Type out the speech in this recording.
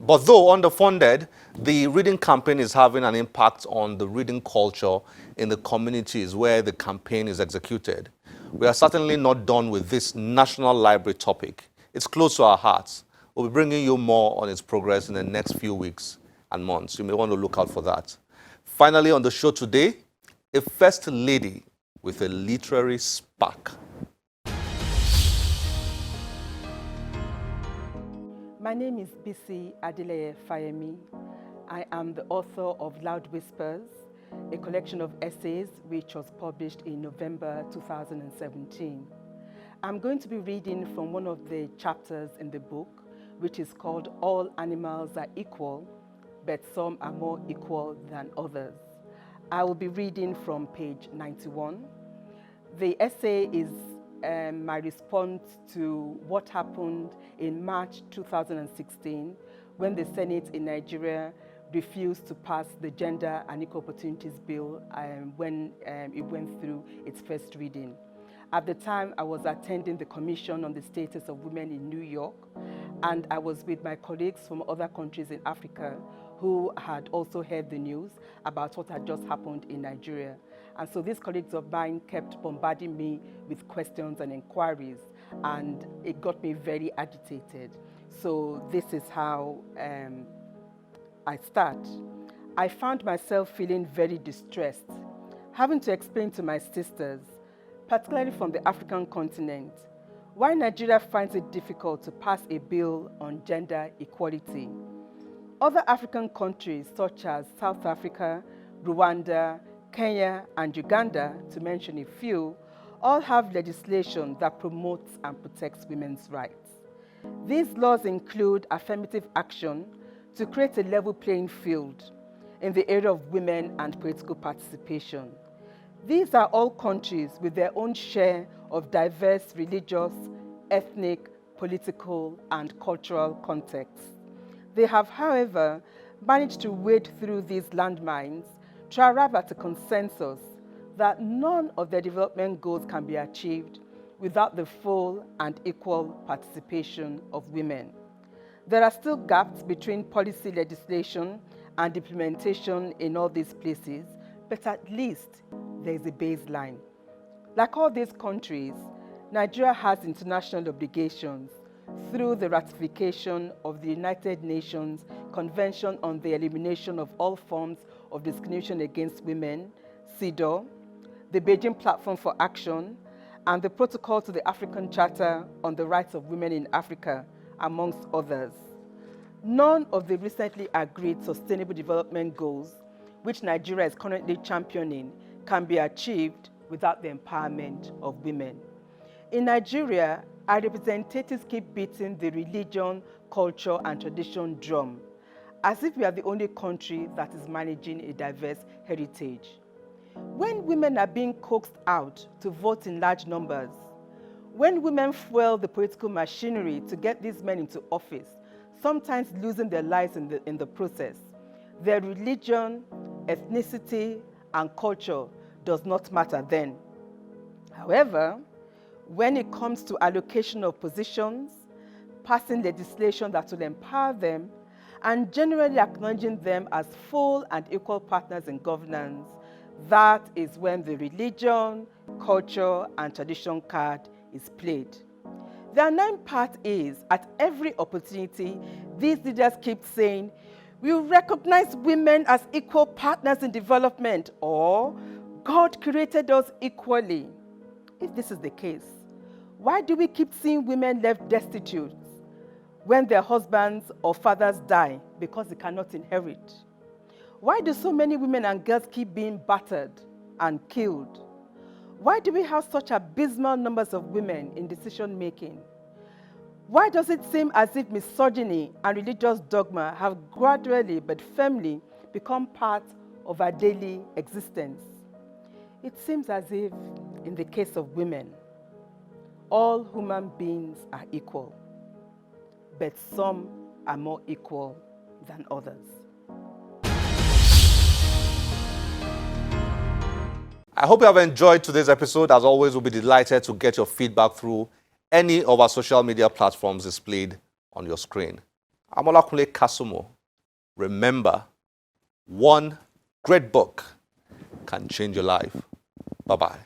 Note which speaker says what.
Speaker 1: But though underfunded, the reading campaign is having an impact on the reading culture in the communities where the campaign is executed. We are certainly not done with this National Library topic. It's close to our hearts. We'll be bringing you more on its progress in the next few weeks and months. You may want to look out for that. Finally, on the show today, a first lady with a literary spark.
Speaker 2: My name is Bisi Fayemi. I am the author of Loud Whispers, a collection of essays which was published in November 2017. I'm going to be reading from one of the chapters in the book, which is called All Animals Are Equal, but Some Are More Equal Than Others. I will be reading from page 91. The essay is my response to what happened in March 2016 when the Senate in Nigeria refused to pass the Gender and Equal Opportunities Bill when it went through its first reading. At the time, I was attending the Commission on the Status of Women in New York, and I was with my colleagues from other countries in Africa who had also heard the news about what had just happened in Nigeria. And so these colleagues of mine kept bombarding me with questions and inquiries, and it got me very agitated. So this is how I start. I found myself feeling very distressed, having to explain to my sisters, particularly from the African continent, why Nigeria finds it difficult to pass a bill on gender equality. Other African countries such as South Africa, Rwanda, Kenya, and Uganda, to mention a few, all have legislation that promotes and protects women's rights. These laws include affirmative action to create a level playing field in the area of women and political participation. These are all countries with their own share of diverse religious, ethnic, political, and cultural contexts. They have, however, managed to wade through these landmines to arrive at a consensus that none of their development goals can be achieved without the full and equal participation of women. There are still gaps between policy legislation and implementation in all these places, but at least there is a baseline. Like all these countries, Nigeria has international obligations through the ratification of the United Nations Convention on the Elimination of All Forms of Discrimination Against Women, CEDAW, the Beijing Platform for Action, and the Protocol to the African Charter on the Rights of Women in Africa, amongst others. None of the recently agreed Sustainable Development Goals, which Nigeria is currently championing, can be achieved without the empowerment of women. In Nigeria, our representatives keep beating the religion, culture, and tradition drum, as if we are the only country that is managing a diverse heritage. When women are being coaxed out to vote in large numbers, when women fuel the political machinery to get these men into office, sometimes losing their lives in the process, their religion, ethnicity, and culture does not matter then. However, when it comes to allocation of positions, passing legislation that will empower them, and generally acknowledging them as full and equal partners in governance, that is when the religion, culture, and tradition card is played. The annoying part is, at every opportunity, these leaders keep saying, we recognize women as equal partners in development, or God created us equally. If this is the case, why do we keep seeing women left destitute when their husbands or fathers die because they cannot inherit? Why do so many women and girls keep being battered and killed? Why do we have such abysmal numbers of women in decision making? Why does it seem as if misogyny and religious dogma have gradually but firmly become part of our daily existence? It seems as if, in the case of women, all human beings are equal, but some are more equal than others.
Speaker 1: I hope you have enjoyed today's episode. As always, we'll be delighted to get your feedback through any of our social media platforms displayed on your screen. Amolakunle Kasumo. Remember, one great book can change your life. Bye-bye.